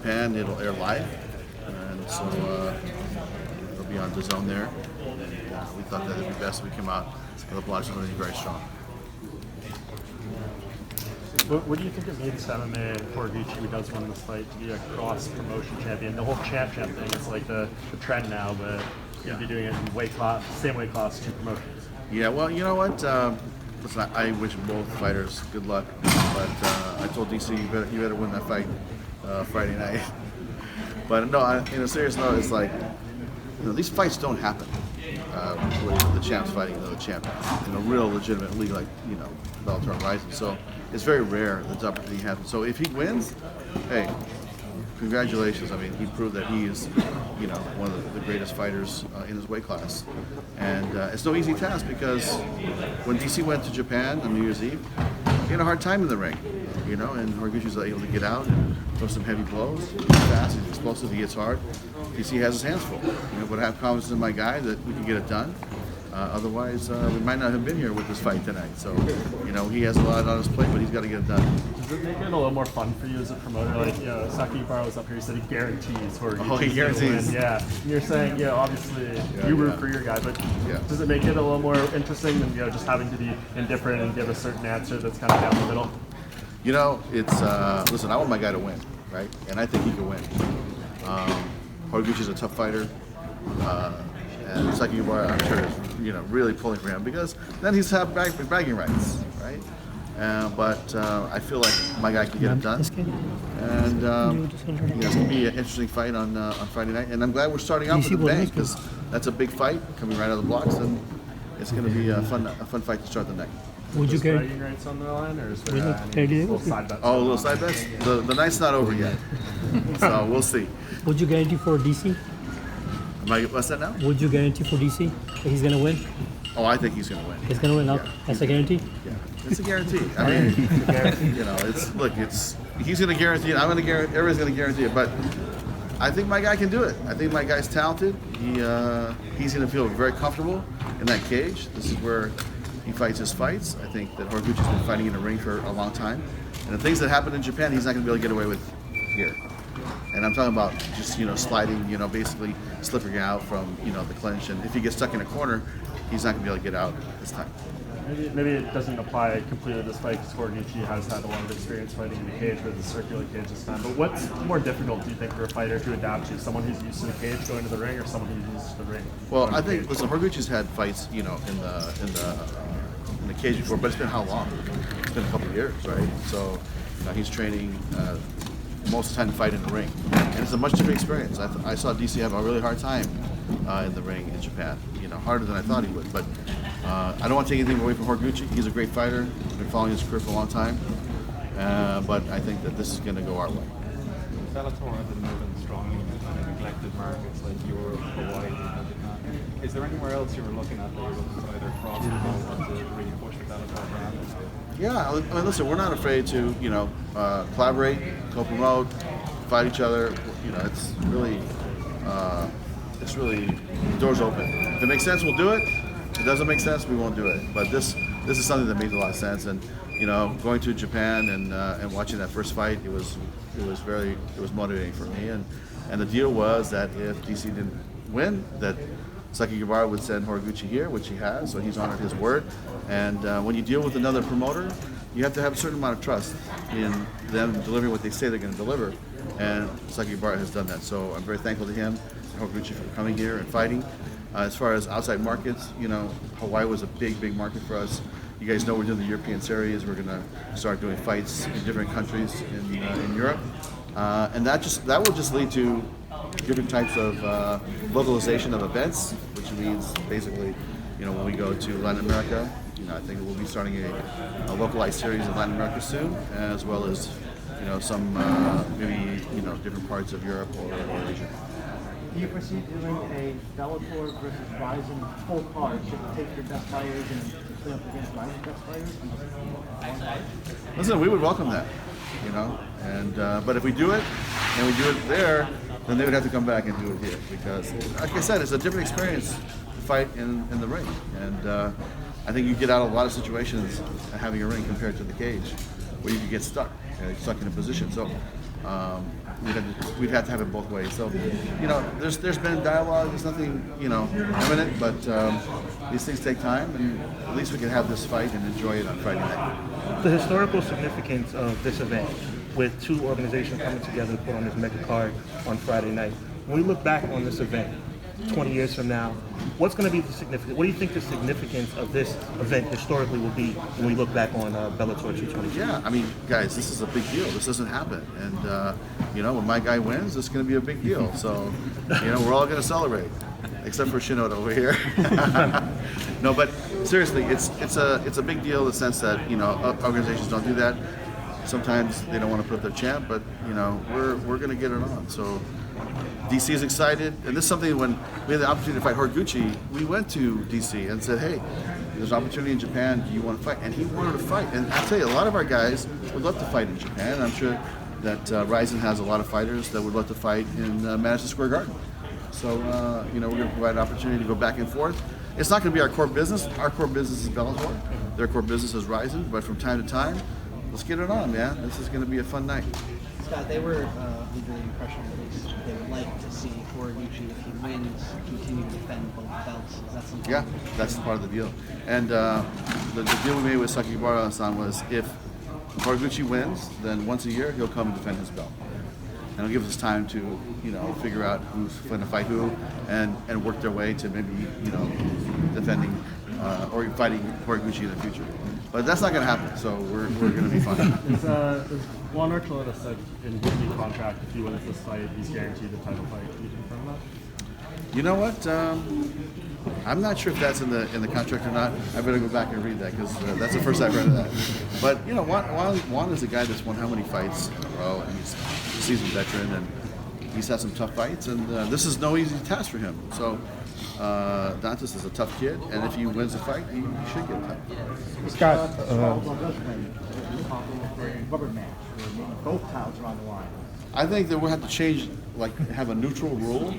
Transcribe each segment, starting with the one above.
Japan, it'll air live, and so it'll be on DAZN there. And we thought that it'd be best if we came out with the blocks something very strong. What do you think it means to MMA Horiguchi, who does win this fight, to be a cross-promotion champion? The whole champ thing is like the trend now, but you'd be doing it in weight class, same weight class, two promotions. Yeah, well, you know what? Listen, I wish both fighters good luck, but I told DC you better win that fight Friday night. But no, in a serious note, it's like, you know, these fights don't happen with the champs fighting another champ in a real legitimate league like, you know, Bellator and Rizin. So it's very rare that this opportunity happens. So if he wins, hey, congratulations. I mean, he proved that he is, you know, one of the greatest fighters in his weight class. And it's no easy task because when DC went to Japan on New Year's Eve, he had a hard time in the ring, you know, and Horiguchi's able to get out and throw some heavy blows. He's fast, he's explosive, he hits hard. DC has his hands full. You know, but I have confidence in my guy that we can get it done. Otherwise, we might not have been here with this fight tonight. So, you know, he has a lot on his plate, but he's got to get it done. Does it make it a little more fun for you as a promoter? Like, you know, Saki Ibarra was up here, he said he guarantees Horiguchi. Oh, he guarantees. Yeah. And you're saying, yeah, obviously you root for your guy, but does it make it a little more interesting than, you know, just having to be indifferent and give a certain answer that's kind of down the middle? You know, it's, listen, I want my guy to win, right? And I think he can win. Horiguchi's a tough fighter. And Saki Ibarra, I'm sure, is, you know, really pulling for him because then he's have bragging rights, right? But I feel like my guy can get it done, and you know, it's gonna be an interesting fight on Friday night. And I'm glad we're starting out with a bang because that's a big fight coming right out of the blocks, and it's gonna be a fun fight to start the night. Would you get bragging rights on the line, or is there any little side bets? Oh, little side bets. The night's not over yet, so we'll see. Would you guarantee for DC? What's that now? Would you guarantee for DC that he's going to win? Oh, I think he's going to win. He's going to win, yeah. That's a guarantee? Yeah, it's a guarantee. I mean, you know, he's going to guarantee it. I'm going to guarantee. Everybody's going to guarantee it. But I think my guy can do it. I think my guy's talented. He's going to feel very comfortable in that cage. This is where he fights his fights. I think that Horiguchi's been fighting in a ring for a long time, and the things that happen in Japan, he's not going to be able to get away with here. And I'm talking about just, you know, sliding, you know, basically slipping out from, you know, the clinch. And if he gets stuck in a corner, he's not going to be able to get out this time. Maybe it doesn't apply completely to this fight because Horiguchi has had a lot of experience fighting in the cage with the circular cage this time. But what's more difficult, do you think, for a fighter to adapt to? Someone who's used to the cage going to the ring, or someone who's used to the ring? Well, I think, listen, Horiguchi's had fights, you know, in the cage before, but it's been how long? It's been a couple of years, right? So, you know, he's training most of the time to fight in the ring, and it's a much different experience. I saw DC have a really hard time in the ring in Japan. You know, harder than I thought he would. But I don't want to take anything away from Horiguchi. He's a great fighter. I've been following his career for a long time. But I think that this is going to go our way. Bellator has been moving strongly in kind of neglected markets like Europe, Hawaii, and Japan. Is there anywhere else you were looking at that you were looking to either cross or to really push the Bellator brand? Yeah, I mean, listen, we're not afraid to, you know, collaborate, co-promote, fight each other. You know, it's really, the door's open. If it makes sense, we'll do it. If it doesn't make sense, we won't do it. But this is something that makes a lot of sense. And, you know, going to Japan and watching that first fight, it was motivating for me. And the deal was that if DC didn't win, that Saki Ibarra would send Horiguchi here, which he has, so he's honored his word. And when you deal with another promoter, you have to have a certain amount of trust in them delivering what they say they're going to deliver. And Saki Ibarra has done that. So I'm very thankful to him and Horiguchi for coming here and fighting. As far as outside markets, you know, Hawaii was a big market for us. You guys know we're doing the European series. We're going to start doing fights in different countries in Europe. And that will just lead to different types of localization of events, which means basically, you know, when we go to Latin America, you know, I think we'll be starting a localized series in Latin America soon, as well as, you know, some maybe, you know, different parts of Europe or Asia. Do you foresee doing a Bellator versus Rizin full card? Should you take your best fighters and play up against Rizin best fighters? Listen, we would welcome that, you know, and but if we do it and we do it there, then they would have to come back and do it here because, like I said, it's a different experience to fight in the ring, and I think you get out of a lot of situations having a ring compared to the cage, where you can get stuck in a position. So we'd have to have it both ways. So, you know, there's been dialogue. There's nothing, you know, imminent, but these things take time, and at least we can have this fight and enjoy it on Friday night. The historical significance of this event, with two organizations coming together to put on this mega card on Friday night. When we look back on this event, 20 years from now, what's going to be the significance? What do you think the significance of this event historically will be when we look back on Bellator 222? Yeah, I mean, guys, this is a big deal. This doesn't happen, and you know, when my guy wins, it's going to be a big deal. So, you know, we're all going to celebrate, except for Shinoda over here. No, but seriously, it's a big deal in the sense that, you know, organizations don't do that. Sometimes they don't want to put up their champ, but you know, we're going to get it on. So DC is excited, and this is something when we had the opportunity to fight Horiguchi, we went to DC and said, hey, there's an opportunity in Japan, do you want to fight? And he wanted to fight, and I'll tell you, a lot of our guys would love to fight in Japan, and I'm sure that Rizin has a lot of fighters that would love to fight in Madison Square Garden. So, you know, we're going to provide an opportunity to go back and forth. It's not going to be our core business. Our core business is Bellator. Their core business is Rizin, but from time to time, let's get it on, man. This is going to be a fun night. Scott, they were under the impression that they would like to see Horiguchi, if he wins, continue to defend both belts. Is that something? Yeah, that's part of the deal. And the deal we made with Sakibara-san was if Horiguchi wins, then once a year he'll come and defend his belt. And it'll give us time to, you know, figure out who's going to fight who, and work their way to maybe, you know, defending or fighting Horiguchi in the future. But that's not going to happen, so we're going to be fine. Is Juan Archuleta said in his new contract, if he wins this fight, he's guaranteed the title fight? Can you confirm that? You know what? I'm not sure if that's in the contract or not. I better go back and read that, because that's the first I've read of that. But you know, Juan is a guy that's won how many fights in a row, and he's a seasoned veteran, and he's had some tough fights, and this is no easy task for him. So Dantas is a tough kid, and if he wins the fight, he should get a title. Scott, rubber match, where both titles are on the line. I think that we'll have to change, like have a neutral rule,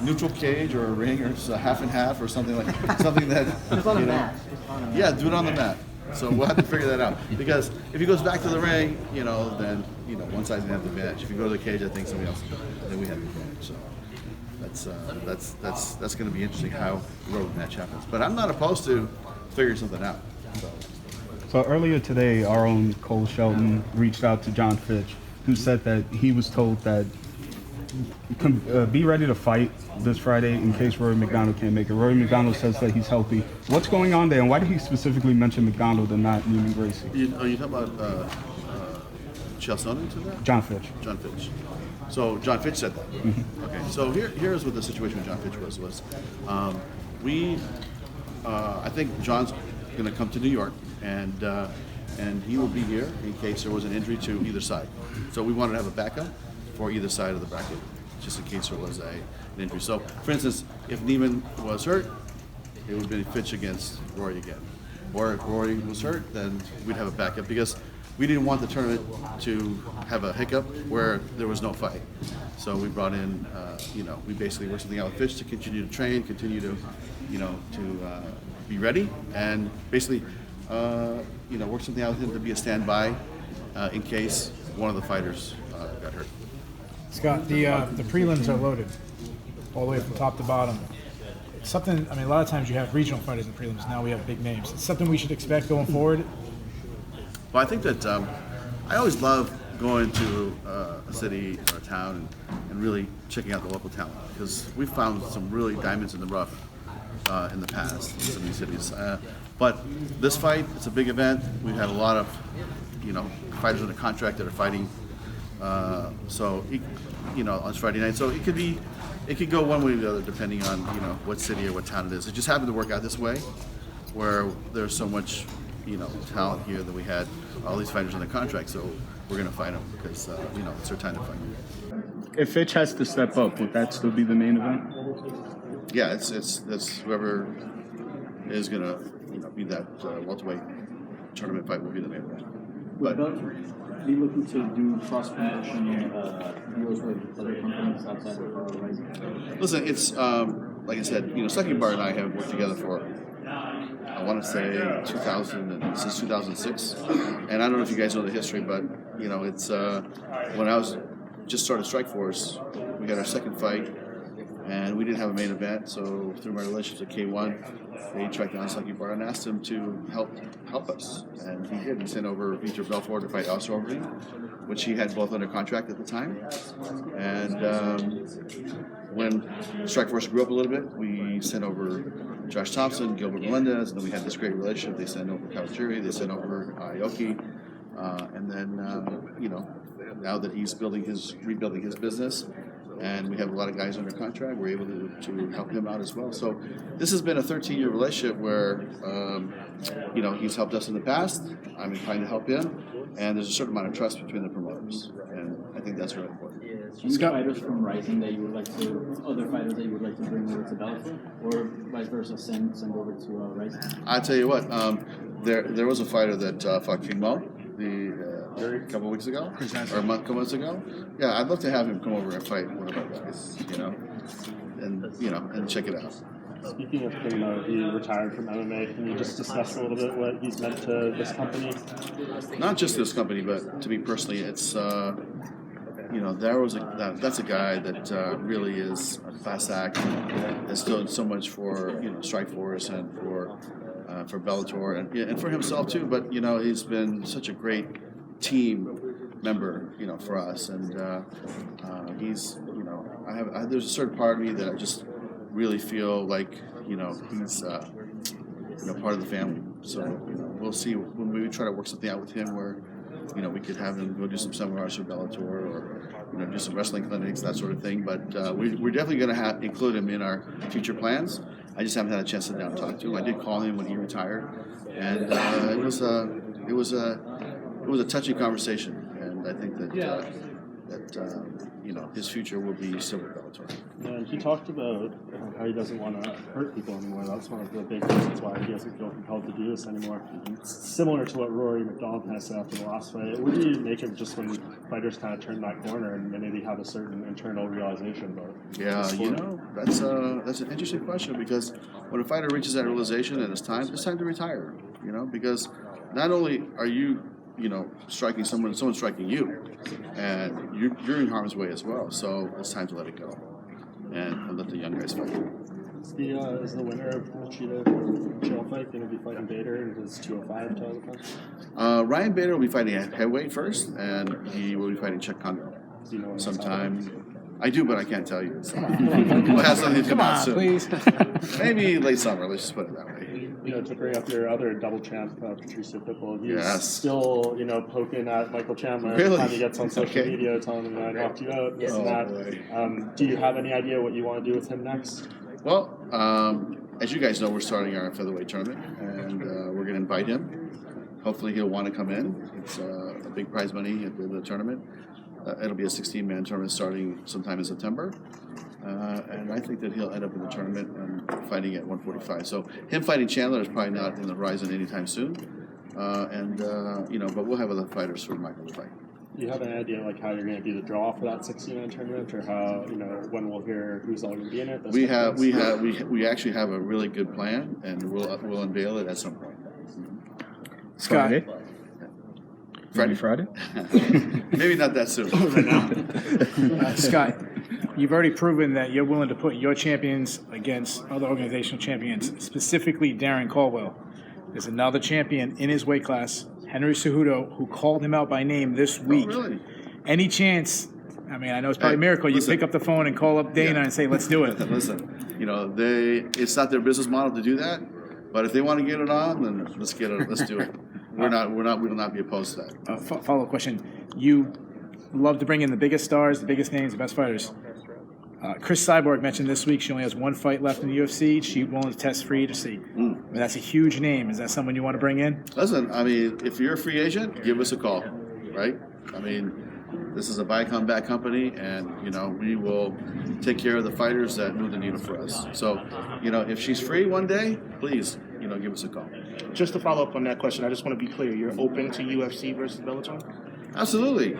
neutral cage or a ring, or just a half and half or something something that, Just on a you know, mat. Just on a mat. yeah, do it on the mat. So we'll have to figure that out, because if he goes back to the ring, you know, then you know one side's gonna have the advantage. If you go to the cage, I think somebody else, then we have the advantage. So that's going to be interesting how the road match happens. But I'm not opposed to figuring something out. So earlier today, our own Cole Shelton reached out to John Fitch, who said that he was told that be ready to fight this Friday in case Rory McDonald can't make it. Rory McDonald says that he's healthy. What's going on there, and why did he specifically mention McDonald and not Neiman Gracie? Are you talking about Chelson to that? John Fitch. John Fitch. So John Fitch said that. Mm-hmm. Okay. So here's what the situation with John Fitch was. I think John's going to come to New York, and he will be here in case there was an injury to either side. So we wanted to have a backup for either side of the bracket, just in case there was an injury. So, for instance, if Neiman was hurt, it would be Fitch against Rory again. Or if Rory was hurt, then we'd have a backup, because we didn't want the tournament to have a hiccup where there was no fight. So we brought in, we basically worked something out with Fitch to continue to train, continue to, to be ready, and basically, work something out with him to be a standby in case one of the fighters got hurt. Scott, the prelims are loaded all the way from top to bottom. It's something, I mean, a lot of times you have regional fighters in prelims. Now we have big names. It's something we should expect going forward. Well, I think that I always love going to a city or a town and really checking out the local talent, because we've found some really diamonds in the rough in the past in some of these cities. But this fight, it's a big event. We've had a lot of, fighters under contract that are fighting. On Friday night. So it could go one way or the other depending on what city or what town it is. It just happened to work out this way, where there's so much talent here that we had all these fighters under contract. So we're going to fight them because it's their time to fight. If Fitch has to step up, would that still be the main event? Yeah, it's whoever is going to be that welterweight tournament fight will be the main event. But be looking to do cross-promotion deals with other companies outside of Rizin? Listen, it's like I said, Sucky Bar and I have worked together for I want to say since 2006, and I don't know if you guys know the history, but it's when I was just started Strikeforce. We got our second fight, and we didn't have a main event. So through my relationship with K1, they tracked down Cris Cyborg and asked him to help us, and he did. He sent over Vitor Belfort to fight Oscar over him, which he had both under contract at the time. And when Strikeforce grew up a little bit, we sent over Josh Thompson, Gilbert Melendez, and then we had this great relationship. They sent over Kawajiri, they sent over Aoki, and then now that he's rebuilding his business, and we have a lot of guys under contract, we're able to help him out as well. So this has been a 13-year relationship where he's helped us in the past. I'm trying to help him, and there's a certain amount of trust between the promoters, and I think that's really important. Any fighters from Rizin that you would like to, other fighters that you would like to bring over to Bellator, or vice versa, send over to Rizin? I tell you what, there was a fighter that fought King Mo a couple of weeks ago, or a couple months ago. Yeah, I'd love to have him come over and fight one of our guys, and check it out. Speaking of King Mo, he retired from MMA. Can you just discuss a little bit what he's meant to this company? Not just this company, but to me personally, it's that's a guy that really is a class act. Has done so much for Strikeforce and for Bellator and for himself too. But he's been such a great team member, for us. And he's there's a certain part of me that I just really feel like he's part of the family. So we'll see when we try to work something out with him where we could have him go do some seminars for Bellator or do some wrestling clinics, that sort of thing. But we're definitely going to include him in our future plans. I just haven't had a chance to sit down and talk to him. I did call him when he retired, and it was a touching conversation. And I think that his future will be still with Bellator. And he talked about how he doesn't want to hurt people anymore. That's one of the big reasons why he doesn't feel compelled to do this anymore. It's similar to what Rory McDonald kind of said after the last fight. What do you make of just when fighters kind of turn that corner and maybe have a certain internal realization about it? Yeah, that's an interesting question, because when a fighter reaches that realization and it's time to retire. Because not only are you striking someone's striking you, and you're in harm's way as well. So it's time to let it go and let the young guys fight. Is the winner of the Cheetah fight going to be fighting Bader in his 205 title fight? Ryan Bader will be fighting at heavyweight first, and he will be fighting Chuck Congo sometime. I do, but I can't tell you. So. We'll have something to come out soon. Please. Maybe late summer. Let's just put it that way. To bring up your other double champ, Patricio Pitbull, he's yes. still, poking at Michael Chandler really? every time he gets on social media, telling him I knocked you out, this and that. Do you have any idea what you want to do with him next? Well, as you guys know, we're starting our featherweight tournament, and we're going to invite him. Hopefully he'll want to come in. It's a big prize money at the tournament. It'll be a 16-man tournament starting sometime in September. And I think that he'll end up in the tournament and fighting at 145. So him fighting Chandler is probably not in the horizon anytime soon. But we'll have other fighters for Michael to fight. Do you have an idea how you're going to do the draw for that 16-man tournament, or how when we'll hear who's all going to be in it? We actually have a really good plan, and we'll unveil it at some point. Scott. Friday? Maybe not that soon. Scott, you've already proven that you're willing to put your champions against other organizational champions, specifically Darren Caldwell. There's another champion in his weight class, Henry Cejudo, who called him out by name this week. Oh, really? Any chance? I know it's probably a miracle. You pick up the phone and call up Dana and say, "Let's do it." Listen, it's not their business model to do that, but if they want to get it on, then let's get it. Let's do it. We will not be opposed to that. Follow-up question: you love to bring in the biggest stars, the biggest names, the best fighters. Cris Cyborg mentioned this week she only has one fight left in the UFC. She's willing to test free to see. That's a huge name. Is that someone you want to bring in? Listen, if you're a free agent, give us a call, right? This is a buy-come-back company, and we will take care of the fighters that move the needle for us. So, if she's free one day, please, give us a call. Just to follow up on that question, I just want to be clear. You're open to UFC versus Bellator? Absolutely.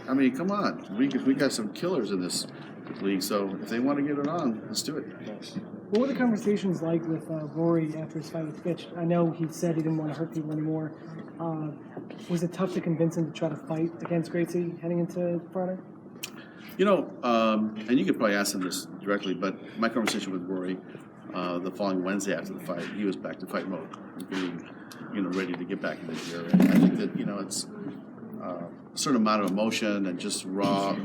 Come on. We got some killers in this league, so if they want to get it on, let's do it. What were the conversations like with Rory after his fight with Fitch? I know he said he didn't want to hurt people anymore. Was it tough to convince him to try to fight against Gracie heading into Friday? And you could probably ask him this directly, but my conversation with Rory the following Wednesday after the fight, he was back to fight mode, being, ready to get back in the gear. And I think that, it's a certain amount of emotion and just raw,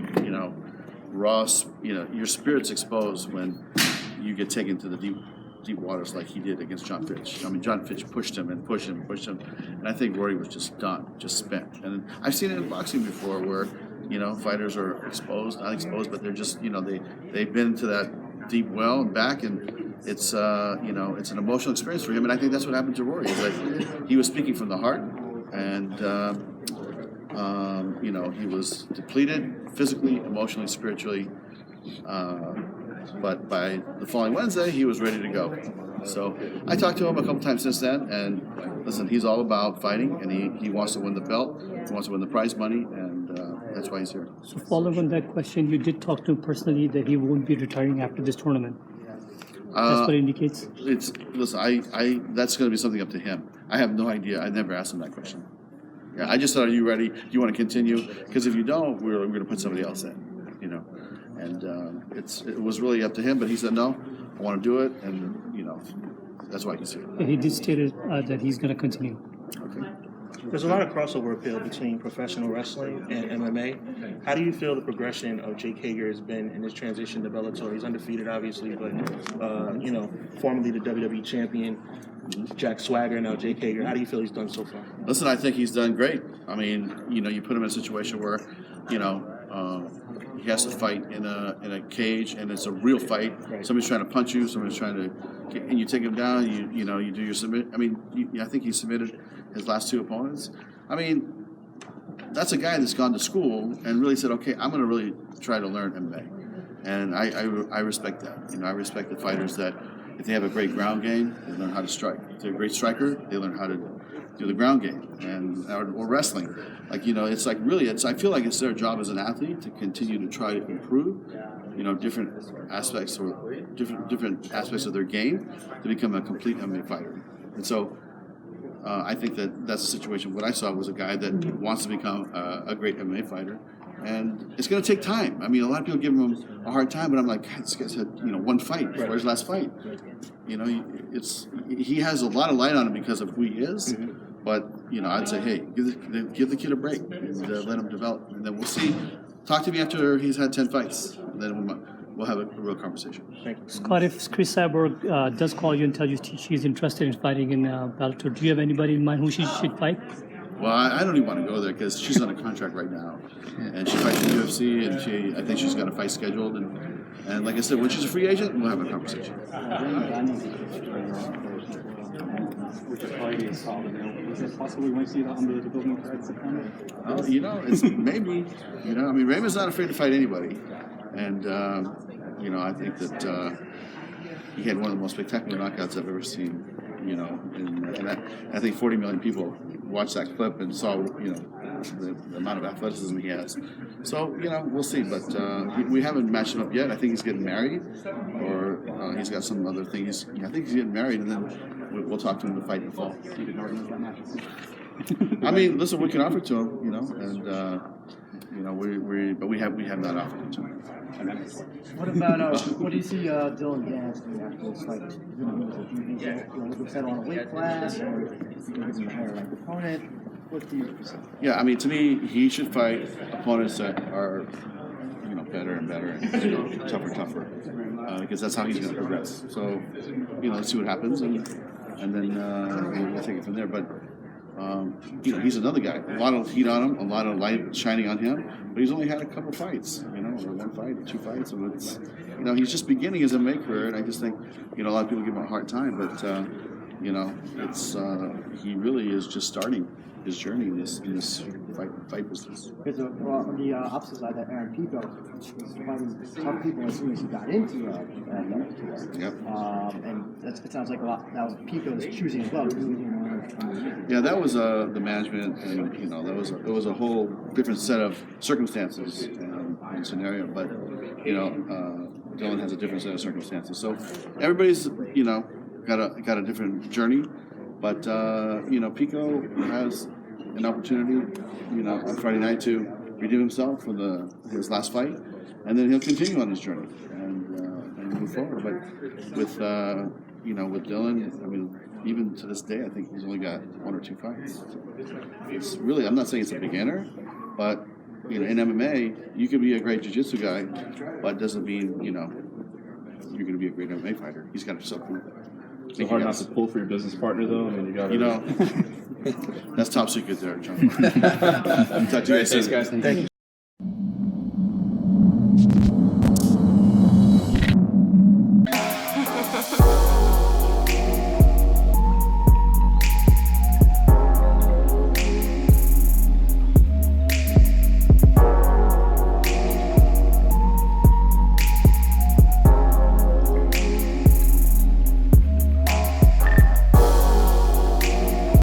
your spirit's exposed when you get taken to the deep waters like he did against John Fitch. I mean, John Fitch pushed him, and I think Rory was just done, just spent. And I've seen it in boxing before where, fighters are exposed, not exposed, but they're just, they've been to that deep well and back, and it's, it's an emotional experience for him. And I think that's what happened to Rory. It's like he was speaking from the heart, and, he was depleted physically, emotionally, spiritually, but by the following Wednesday, he was ready to go. So I talked to him a couple times since then, and listen, he's all about fighting, and he wants to win the belt, he wants to win the prize money, and that's why he's here. So following on that question, you did talk to him personally that he won't be retiring after this tournament. That's what it indicates. Listen, that's going to be something up to him. I have no idea. I never asked him that question. Yeah, I just thought, are you ready? Do you want to continue? Because if you don't, we're going to put somebody else in, And it was really up to him, but he said, no, I want to do it, and, that's why he's here. And he did state that he's going to continue. Okay. There's a lot of crossover appeal between professional wrestling and MMA. How do you feel the progression of Jake Hager has been in his transition to Bellator? He's undefeated, obviously, but, formerly the WWE champion, Jack Swagger, now Jake Hager. How do you feel he's done so far? Listen, I think he's done great. I mean, you put him in a situation where, he has to fight in a cage, and it's a real fight. Right. Somebody's trying to punch you, somebody's trying to, and you take him down. You do your submit. I mean, I think he submitted his last two opponents. I mean, that's a guy that's gone to school and really said, okay, I'm going to really try to learn MMA, and I respect that. I respect the fighters that if they have a great ground game, they learn how to strike. If they're a great striker, they learn how to do the ground game or wrestling. It's like really, I feel like it's their job as an athlete to continue to try to improve, different aspects or different aspects of their game to become a complete MMA fighter. And so I think that's a situation. What I saw was a guy that wants to become a great MMA fighter. And it's going to take time. I mean, a lot of people give him a hard time, but I'm like, God, this guy's had one fight. Right. Where's his last fight? He has a lot of light on him because of who he is. Mm-hmm. But I'd say, hey, give the kid a break and let him develop, and then we'll see. Talk to me after he's had 10 fights, and then we'll have a real conversation. Thank you. Scott, if Cris Cyborg does call you and tell you she's interested in fighting in Bellator, do you have anybody in mind who she should fight? Well, I don't even want to go there because she's on a contract right now, and she fights in UFC, and I think she's got a fight scheduled, and like I said, when she's a free agent, we'll have a conversation. With the fight is is it possible we might see that under the government card September? It's maybe. I mean, Raymond's not afraid to fight anybody, and I think that he had one of the most spectacular knockouts I've ever seen. And I think 40 million people watched that clip and saw, the amount of athleticism he has. So, we'll see. But we haven't matched him up yet. I think he's getting married, or he's got some other things. I think he's getting married, and then we'll talk to him to fight in the fall. I mean, listen, we can offer it to him, and but we have not offered it to him. What about what do you see Dylan Gans doing after this fight? Do you think he'll look to settle on a weight class, or do you think he's a higher ranked opponent? What do you see? Yeah, I mean, to me, he should fight opponents that are better and better and tougher and tougher, because that's how he's going to progress. So let's see what happens, and then we'll take it from there. But he's another guy. A lot of heat on him, a lot of light shining on him, but he's only had a couple fights, or one fight or two fights. So it's, he's just beginning his MMA career, and I just think, a lot of people give him a hard time, but it's he really is just starting his journey in this fight business. Because on the opposite side, that Aaron Pico was fighting tough people as soon as he got into Bellator. Yep. And it sounds like a lot. Now Pico's choosing as well. Yeah, that was the management, and it was a whole different set of circumstances and scenario. But Dylan has a different set of circumstances. So everybody's got a different journey. But Pico has an opportunity, on Friday night to redeem himself for his last fight, and then he'll continue on his journey and move forward. But with with Dylan, I mean, even to this day, I think he's only got 1 or 2 fights. It's really, I'm not saying it's a beginner, but in MMA, you can be a great jiu-jitsu guy, but it doesn't mean you're going to be a great MMA fighter. He's got to prove that. So hard not to pull for your business partner, though. I mean, you got to. That's top secret there, John. Talk to you guys soon. Thanks, guys. Thank you.